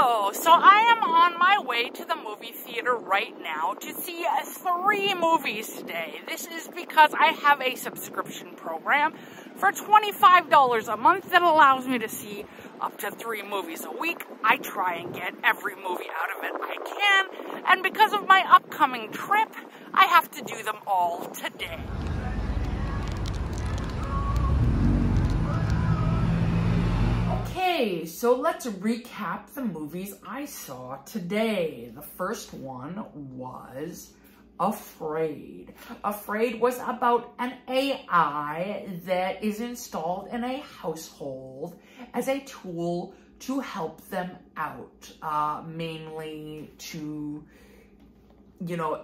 Hello! So I am on my way to the movie theater right now to see 3 movies today. This is because I have a subscription program for $25 a month that allows me to see up to 3 movies a week. I try and get every movie out of it I can, and because of my upcoming trip, I have to do them all today. Okay, so let's recap the movies I saw today. The first one was Afraid. Afraid was about an AI that is installed in a household as a tool to help them out, mainly to,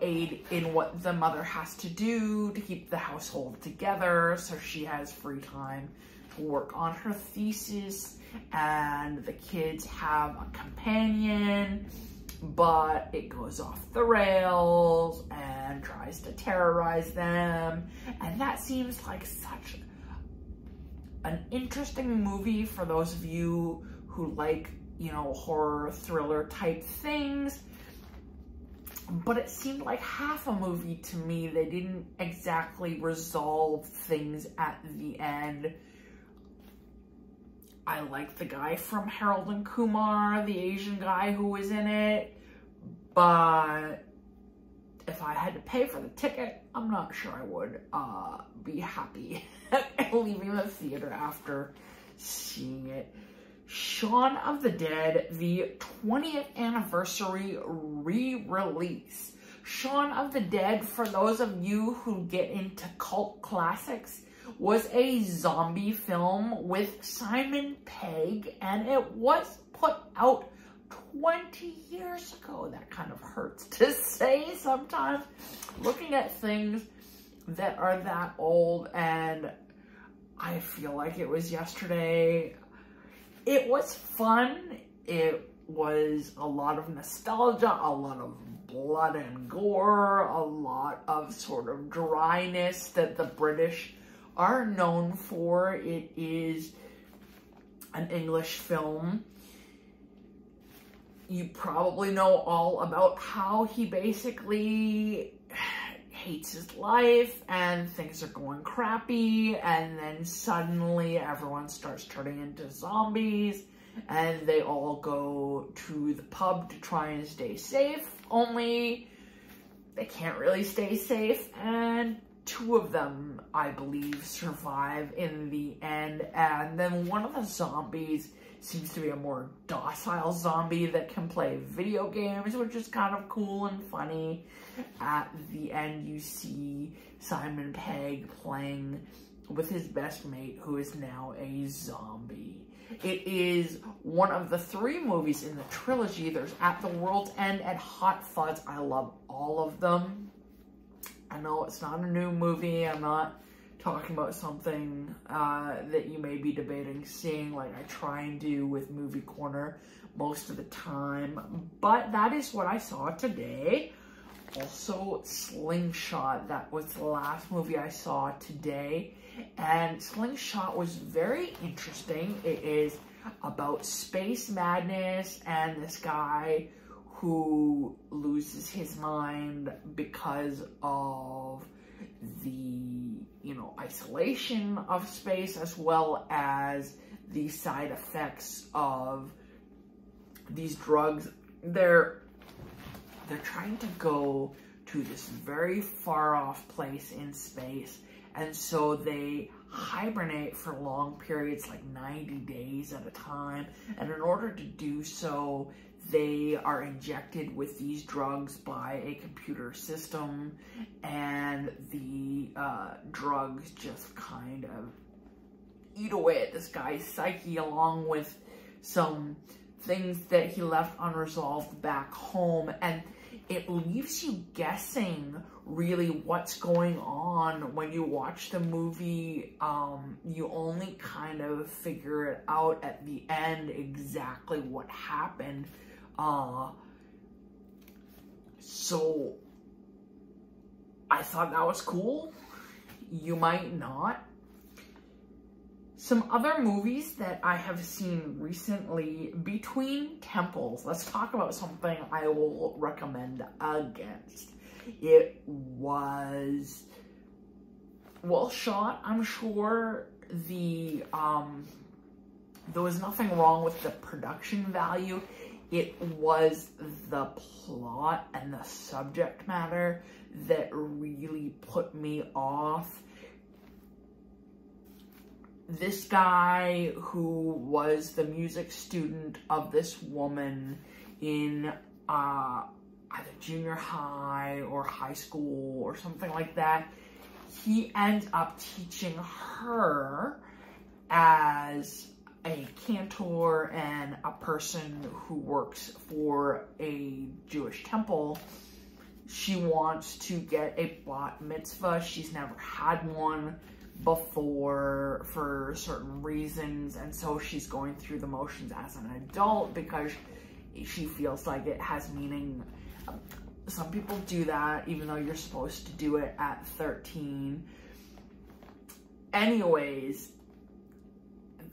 aid in what the mother has to do to keep the household together so she has free time to work on her thesis, and the kids have a companion, but it goes off the rails and tries to terrorize them. And that seems like such an interesting movie for those of you who like, horror thriller type things. But it seemed like half a movie to me. They didn't exactly resolve things at the end. I like the guy from Harold and Kumar, the Asian guy who was in it, but if I had to pay for the ticket, I'm not sure I would be happy leaving the theater after seeing it. Shaun of the Dead, the 20th anniversary re-release. Shaun of the Dead, for those of you who get into cult classics, was a zombie film with Simon Pegg, and it was put out 20 years ago. That kind of hurts to say sometimes, looking at things that are that old, and I feel like it was yesterday. It was fun. It was a lot of nostalgia, a lot of blood and gore, a lot of sort of dryness that the British are known for. It is an English film. You probably know all about how he basically hates his life and things are going crappy, and then suddenly everyone starts turning into zombies and they all go to the pub to try and stay safe, only they can't really stay safe, and 2 of them, I believe, survive in the end, and then one of the zombies seems to be a more docile zombie that can play video games, which is kind of cool and funny. At the end, you see Simon Pegg playing with his best mate, who is now a zombie. It is one of the 3 movies in the trilogy. There's At the World's End and Hot Fuzz. I love all of them. I know it's not a new movie. I'm not talking about something that you may be debating seeing, like I try and do with Movie Corner most of the time. But that is what I saw today. Also, Slingshot. That was the last movie I saw today. And Slingshot was very interesting. It is about space madness and this guy who loses his mind because of the, isolation of space, as well as the side effects of these drugs. They're trying to go to this very far off place in space, and so they hibernate for long periods, like 90 days at a time, and in order to do so, they are injected with these drugs by a computer system, and the drugs just kind of eat away at this guy's psyche, along with some things that he left unresolved back home, and it leaves you guessing really what's going on. When you watch the movie, you only kind of figure it out at the end exactly what happened. So I thought that was cool. You might not. Some other movies that I have seen recently, Between Temples. Let's talk about something I will recommend against. It was well shot, I'm sure. There was nothing wrong with the production value. It was the plot and the subject matter that really put me off. This guy who was the music student of this woman in either junior high or high school or something like that, he ends up teaching her as a cantor and a person who works for a Jewish temple. She wants to get a bat mitzvah. She's never had one before for certain reasons, and so she's going through the motions as an adult because she feels like it has meaning. Some people do that even though you're supposed to do it at 13. Anyways,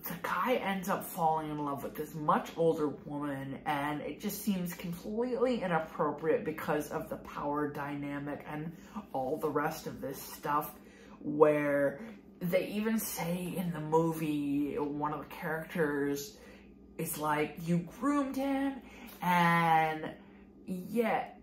the guy ends up falling in love with this much older woman, and it just seems completely inappropriate because of the power dynamic and all the rest of this stuff, where they even say in the movie, one of the characters is like, you groomed him, and yet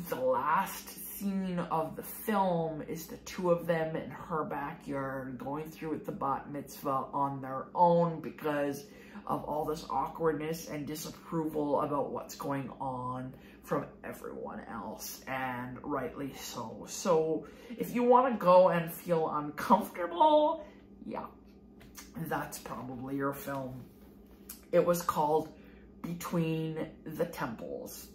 the last scene of the film is the two of them in her backyard going through with the bat mitzvah on their own because of all this awkwardness and disapproval about what's going on from everyone else, and rightly so. So if you want to go and feel uncomfortable, yeah, that's probably your film. It was called Between the Temples.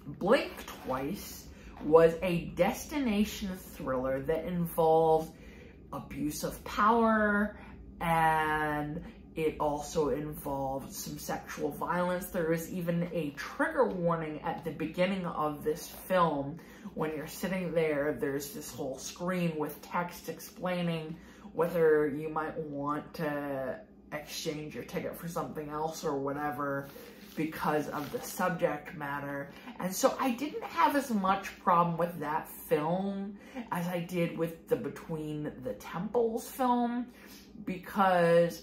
Blink Twice was a destination thriller that involved abuse of power, and it also involved some sexual violence. There is even a trigger warning at the beginning of this film. When you're sitting there, there's this whole screen with text explaining whether you might want to exchange your ticket for something else or whatever because of the subject matter. And so I didn't have as much problem with that film as I did with the Between the Temples film, because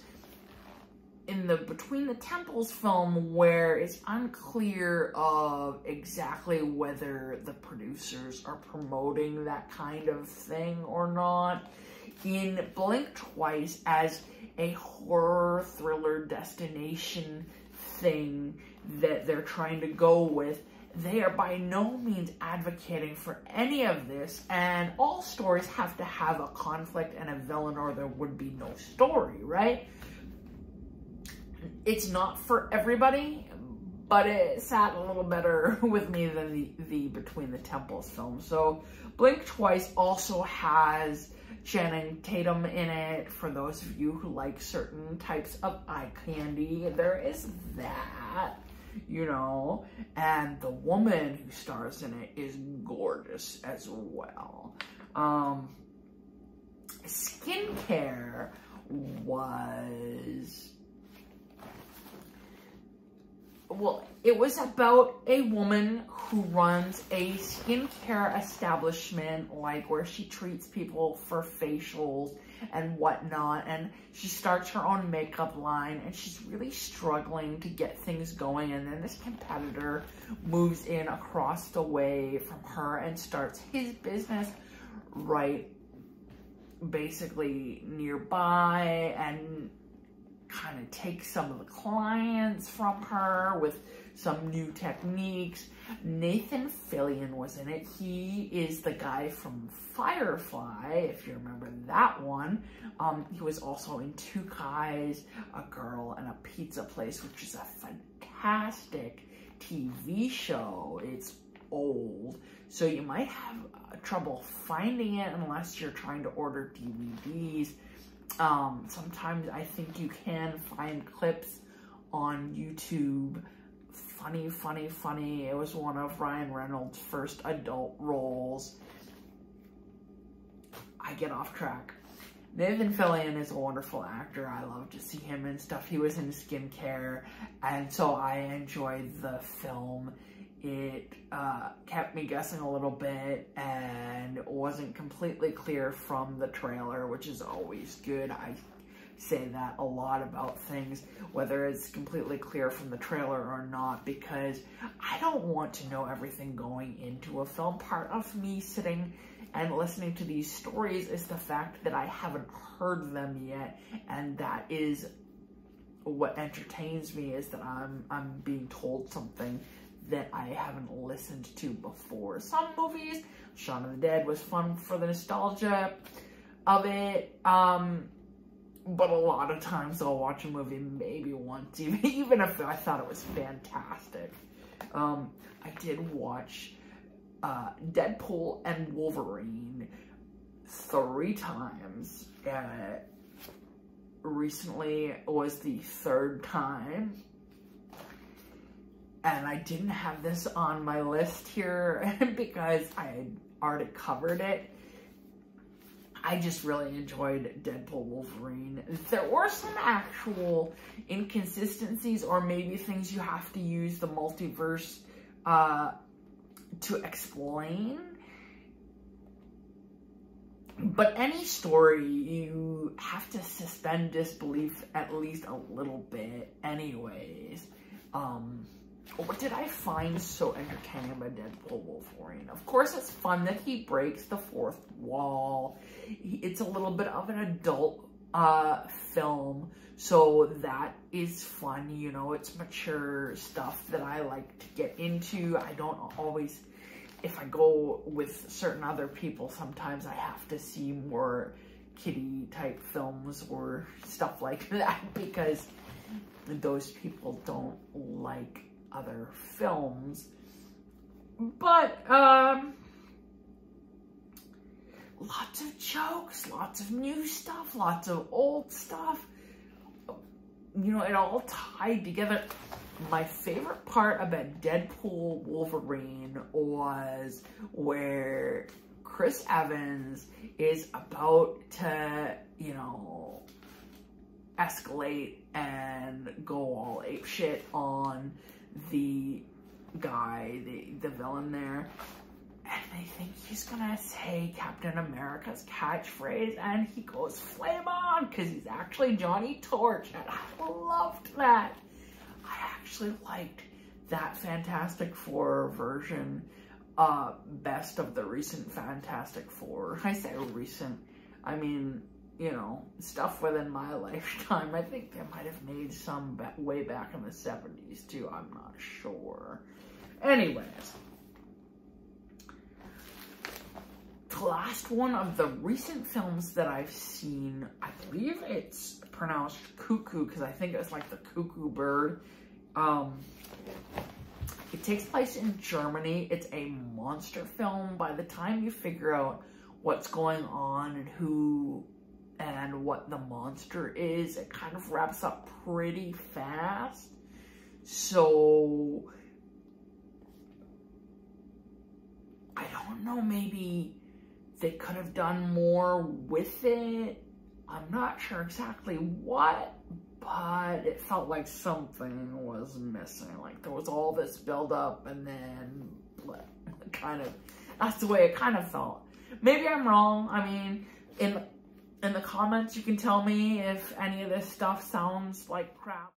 in the Between the Temples film, where it's unclear of exactly whether the producers are promoting that kind of thing or not, in Blink Twice, as a horror thriller destination thing that they're trying to go with, they are by no means advocating for any of this, and all stories have to have a conflict and a villain or there would be no story, right? It's not for everybody, but it sat a little better with me than the Between the Temples film. So Blink Twice also has Channing Tatum in it. For those of you who like certain types of eye candy, there is that, you know, and the woman who stars in it is gorgeous as well. Skincare was, well, it was about a woman who runs a skincare establishment, like where she treats people for facials and whatnot, and she starts her own makeup line, and she's really struggling to get things going, and then this competitor moves in across the way from her and starts his business right basically nearby, and kind of takes some of the clients from her with some new techniques. Nathan Fillion was in it. He is the guy from Firefly, if you remember that one. He was also in Two Guys, a Girl, and a Pizza Place, which is a fantastic TV show. It's old, so you might have trouble finding it unless you're trying to order DVDs. Sometimes I think you can find clips on YouTube. Funny. It was one of Ryan Reynolds' first adult roles. I get off track. Nathan Fillion is a wonderful actor. I love to see him in stuff. He was in Skincare, and so I enjoyed the film. It kept me guessing a little bit and wasn't completely clear from the trailer, which is always good. I say that a lot about things, whether it's completely clear from the trailer or not, because I don't want to know everything going into a film. Part of me sitting and listening to these stories is the fact that I haven't heard them yet, and that is what entertains me, is that I'm being told something that I haven't listened to before. Some movies, Shaun of the Dead was fun for the nostalgia of it, but a lot of times I'll watch a movie maybe once, even if I thought it was fantastic. I did watch Deadpool and Wolverine 3 times. Recently was the 3rd time. And I didn't have this on my list here because I had already covered it. I just really enjoyed Deadpool Wolverine. There were some actual inconsistencies, or maybe things you have to use the multiverse to explain. But any story, you have to suspend disbelief at least a little bit anyways. What did I find so entertaining about Deadpool Wolverine? Of course, it's fun that he breaks the 4th wall. It's a little bit of an adult film, so that is fun. You know, it's mature stuff that I like to get into. I don't always, if I go with certain other people, sometimes I have to see more kiddie type films or stuff like that because those people don't like other films. But lots of jokes, lots of new stuff, lots of old stuff. You know, it all tied together. My favorite part about Deadpool Wolverine was where Chris Evans is about to, you know, escalate and go all apeshit on the guy, the villain there, and they think he's gonna say Captain America's catchphrase, and he goes flame on because he's actually Johnny Torch, and I loved that. I actually liked that Fantastic Four version best of the recent Fantastic Four. I say recent, I mean, you know, stuff within my lifetime. I think they might have made some way back in the 70s too. I'm not sure. Anyways, the last one of the recent films that I've seen, I believe it's pronounced Cuckoo because I think it's like the cuckoo bird. It takes place in Germany. It's a monster film. By the time you figure out what's going on and who and what the monster is, it kind of wraps up pretty fast. So I don't know, maybe they could have done more with it. I'm not sure exactly what, but it felt like something was missing. Like there was all this build-up and then kind of, that's the way it kind of felt. Maybe I'm wrong. I mean, in the comments, you can tell me if any of this stuff sounds like crap.